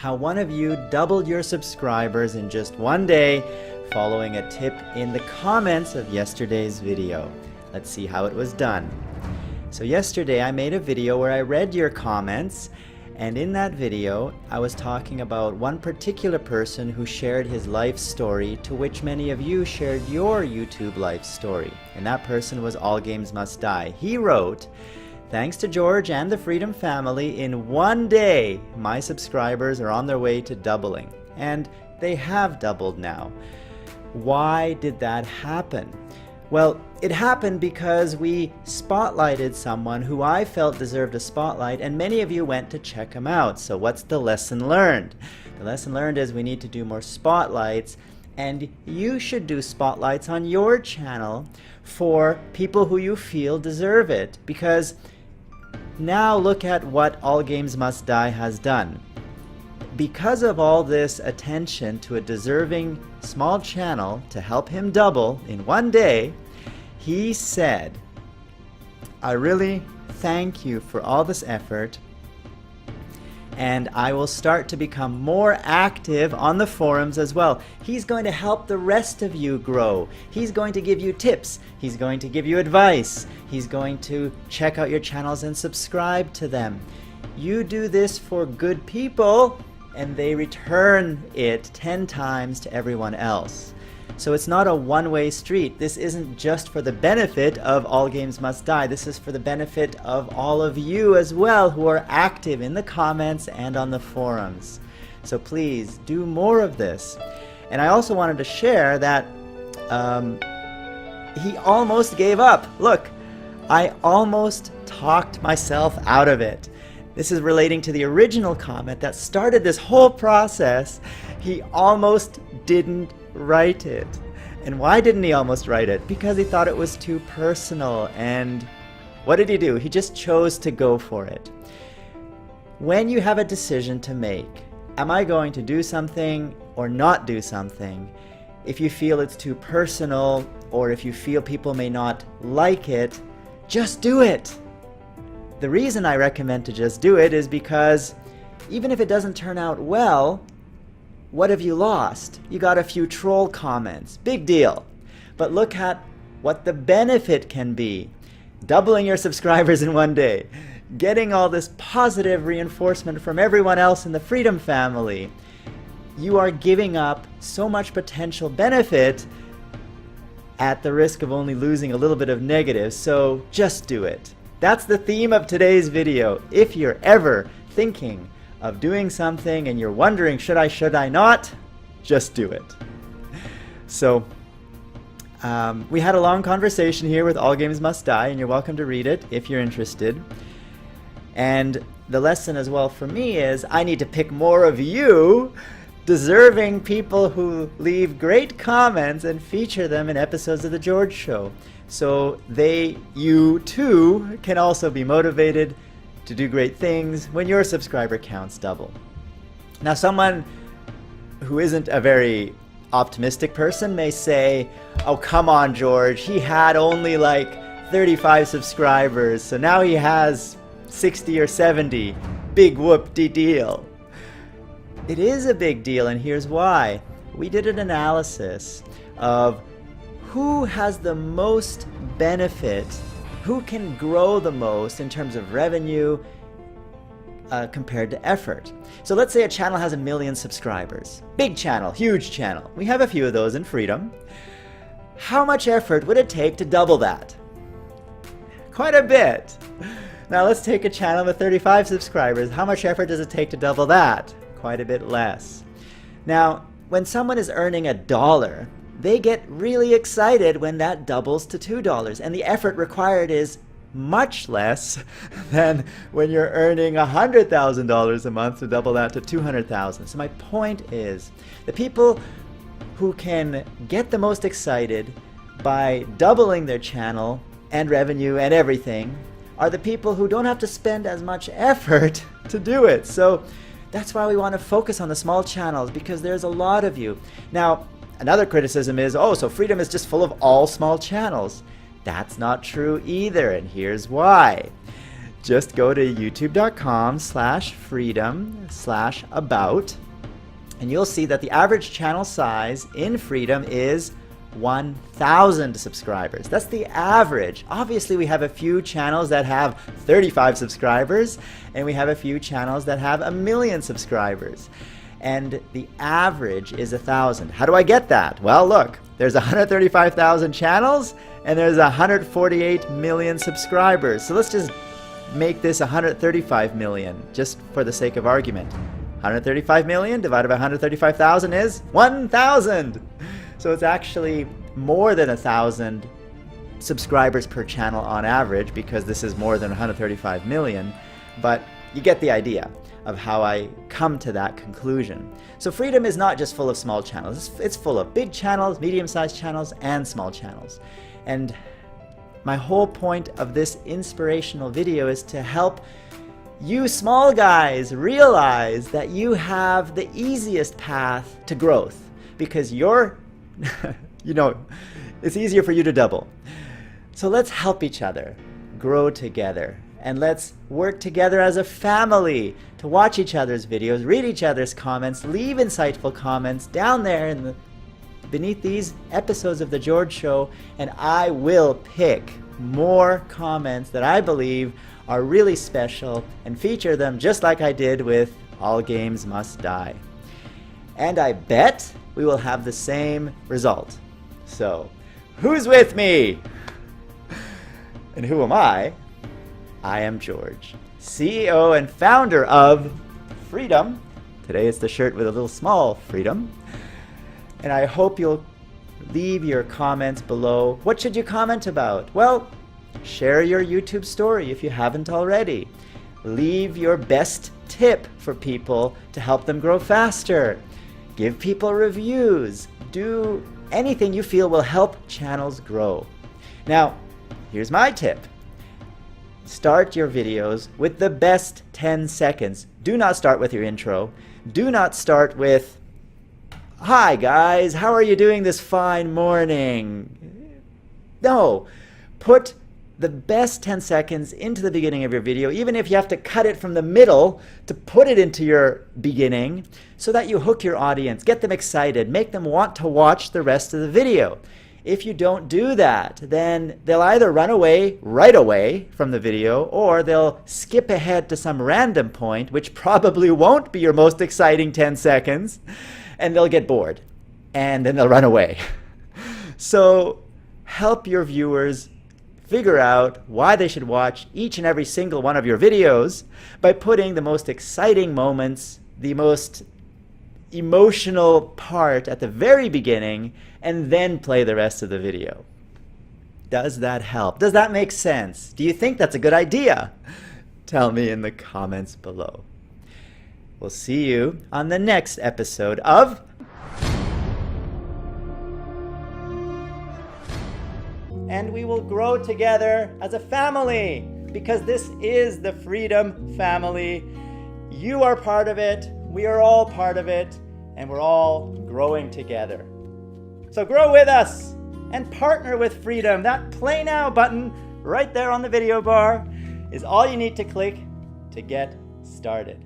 how one of you doubled your subscribers in just one day following a tip in the comments of yesterday's video. Let's see how it was done. So yesterday I made a video where I read your comments, and in that video I was talking about one particular person who shared his life story, to which many of you shared your YouTube life story. And that person was All Games Must Die. He wrote, "Thanks to George and the Freedom family, in one day my subscribers are on their way to doubling." And they have doubled now. Why did that happen? Well, it happened because we spotlighted someone who I felt deserved a spotlight, and many of you went to check him out. So what's the lesson learned? The lesson learned is we need to do more spotlights, and you should do spotlights on your channel for people who you feel deserve it. Because now look at what All Games Must Die has done. Because of all this attention to a deserving small channel to help him double in one day, he said, "I really thank you for all this effort, and I will start to become more active on the forums as well." He's going to help the rest of you grow. He's going to give you tips. He's going to give you advice. He's going to check out your channels and subscribe to them. You do this for good people, and they return it 10 times to everyone else. So it's not a one-way street. This isn't just for the benefit of All Games Must Die. This is for the benefit of all of you as well, who are active in the comments and on the forums. So please do more of this. And I also wanted to share that he almost gave up. Look, I almost talked myself out of it. This is relating to the original comment that started this whole process. He almost didn't write it. And why didn't he almost write it? Because he thought it was too personal. And what did he do? He just chose to go for it. When you have a decision to make, am I going to do something or not do something? If you feel it's too personal, or if you feel people may not like it, just do it. The reason I recommend to just do it is because even if it doesn't turn out well, what have you lost? You got a few troll comments. Big deal. But look at what the benefit can be. Doubling your subscribers in one day. Getting all this positive reinforcement from everyone else in the Freedom family. You are giving up so much potential benefit at the risk of only losing a little bit of negative. So just do it. That's the theme of today's video. If you're ever thinking of doing something and you're wondering, should I not, just do it. So we had a long conversation here with All Games Must Die, and you're welcome to read it if you're interested. And the lesson as well for me is I need to pick more of you, deserving people who leave great comments, and feature them in episodes of The George Show. So you too, can also be motivated to do great things when your subscriber counts double. Now, someone who isn't a very optimistic person may say, "Oh, come on, George, he had only like 35 subscribers, so now he has 60 or 70. Big whoop-de-deal." It is a big deal, and here's why. We did an analysis of who has the most benefit, who can grow the most in terms of revenue compared to effort. So let's say a channel has 1 million subscribers. Big channel, huge channel. We have a few of those in Freedom. How much effort would it take to double that? Quite a bit. Now let's take a channel with 35 subscribers. How much effort does it take to double that? Quite a bit less. Now, when someone is earning $1, they get really excited when that doubles to $2, and the effort required is much less than when you're earning $100,000 a month to double that to $200,000. So my point is, the people who can get the most excited by doubling their channel and revenue and everything are the people who don't have to spend as much effort to do it. So that's why we want to focus on the small channels, because there's a lot of you. Now, another criticism is, oh, so Freedom is just full of all small channels. That's not true either, and here's why. just go to youtube.com/freedom/about, and you'll see that the average channel size in Freedom is 1,000 subscribers. That's the average. Obviously, we have a few channels that have 35 subscribers, and we have a few channels that have 1,000,000 subscribers. And the average is 1,000. How do I get that? Well, look, there's 135,000 channels, and there's 148 million subscribers. So let's just make this 135 million, just for the sake of argument. 135 million divided by 135,000 is 1,000. So it's actually more than 1,000 subscribers per channel on average, because this is more than 135 million. But you get the idea of how I come to that conclusion. So Freedom is not just full of small channels. It's full of big channels, medium-sized channels, and small channels. And my whole point of this inspirational video is to help you small guys realize that you have the easiest path to growth, because you're it's easier for you to double. So let's help each other grow together, and let's work together as a family to watch each other's videos, read each other's comments, leave insightful comments down there beneath these episodes of The George Show, and I will pick more comments that I believe are really special and feature them just like I did with All Games Must Die. And I bet we will have the same result. So, who's with me? And who am I? I am George, CEO and founder of Freedom. Today it's the shirt with a little small freedom. And I hope you'll leave your comments below. What should you comment about? Well, share your YouTube story if you haven't already. Leave your best tip for people to help them grow faster. Give people reviews. Do anything you feel will help channels grow. Now, here's my tip. Start your videos with the best 10 seconds. Do not start with your intro. Do not start with, "Hi guys, how are you doing this fine morning?" No, put the best 10 seconds into the beginning of your video, even if you have to cut it from the middle to put it into your beginning, so that you hook your audience, get them excited, make them want to watch the rest of the video. If you don't do that, then they'll either run away right away from the video, or they'll skip ahead to some random point, which probably won't be your most exciting 10 seconds, and they'll get bored, and then they'll run away. So help your viewers figure out why they should watch each and every single one of your videos by putting the most exciting moments, the most emotional part at the very beginning, and then play the rest of the video. Does that help? Does that make sense? Do you think that's a good idea? Tell me in the comments below. We'll see you on the next episode of And we will grow together as a family, because this is the Freedom family. You are part of it, we are all part of it, and we're all growing together. So grow with us and partner with Freedom. That Play Now button right there on the video bar is all you need to click to get started.